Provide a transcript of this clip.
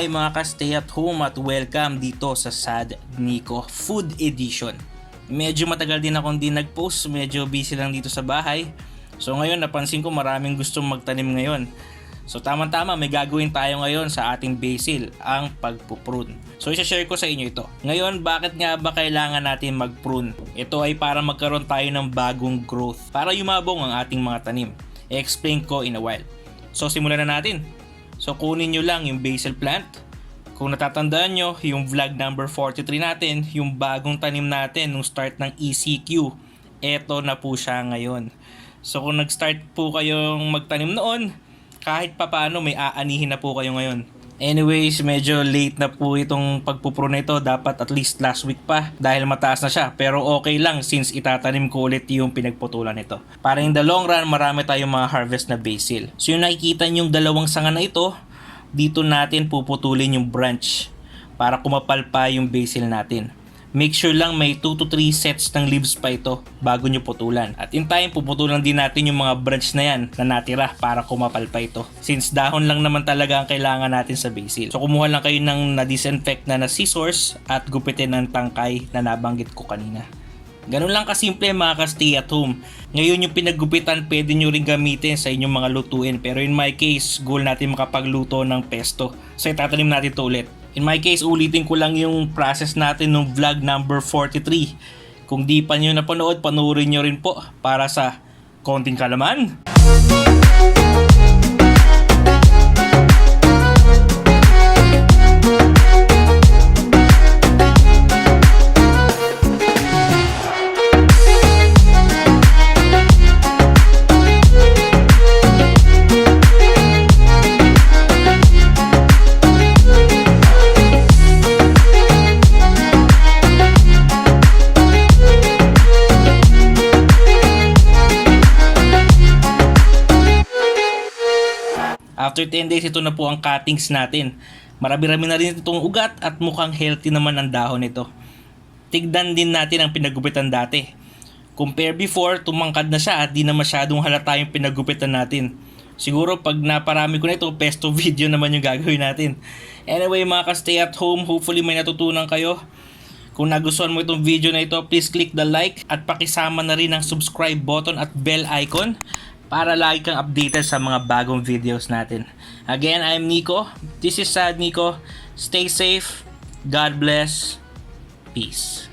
Hi mga ka-stay at home at welcome dito sa Sad NICO Food Edition. Medyo matagal din akong di nag-post, medyo busy lang dito sa bahay. So ngayon napansin ko maraming gustong magtanim ngayon. So tama-tama may gagawin tayo ngayon sa ating basil, ang pagpuprune. So isa-share ko sa inyo ito. Ngayon bakit nga ba kailangan natin mag-prune? Ito ay para magkaroon tayo ng bagong growth, para yumabong ang ating mga tanim. I-explain ko in a while. So simulan na natin. So kunin nyo lang yung basil plant. Kung natatandaan nyo, yung vlog number 43 natin, yung bagong tanim natin nung start ng ECQ, eto na po siya ngayon. So kung nag-start po kayong magtanim noon, kahit papaano may aanihin na po kayo ngayon. Anyways, medyo late na po itong pagpuprune ito. Dapat at least last week pa dahil mataas na siya. Pero okay lang since itatanim ko ulit yung pinagputulan nito. Para in the long run, marami tayong mga harvest na basil. So yung nakikita yung dalawang sanga na ito, dito natin puputulin yung branch para kumapal pa yung basil natin. Make sure lang may 2 to 3 sets ng leaves pa ito bago nyo putulan. At in time, puputulan din natin yung mga branch na yan na natira para kumapal pa ito. Since dahon lang naman talaga ang kailangan natin sa basil. So kumuha lang kayo ng na-disinfect na scissors at gupitin ng tangkay na nabanggit ko kanina. Ganun lang kasimple mga ka-stay at home. Ngayon yung pinaggupitan pwede nyo rin gamitin sa inyong mga lutuin. Pero in my case, goal natin makapagluto ng pesto. So itatanim natin ito ulit. In my case, ulitin ko lang yung process natin nung vlog number 43. Kung di pa nyo napanood, panoorin nyo rin po para sa konting kalaman. After 10 days, ito na po ang cuttings natin. Marami-rami na rin itong ugat at mukhang healthy naman ang dahon nito. Tignan din natin ang pinagupitan dati. Compare before, tumangkad na siya at di na masyadong halata yung pinagupitan natin. Siguro pag naparami ko na ito, pesto video naman yung gagawin natin. Anyway mga ka-stay at home, hopefully may natutunan kayo. Kung nagustuhan mo itong video na ito, please click the like at pakisama na rin ang subscribe button at bell icon para lagi kang updated sa mga bagong videos natin. Again, I'm Nico. This is Sad Nico. Stay safe. God bless. Peace.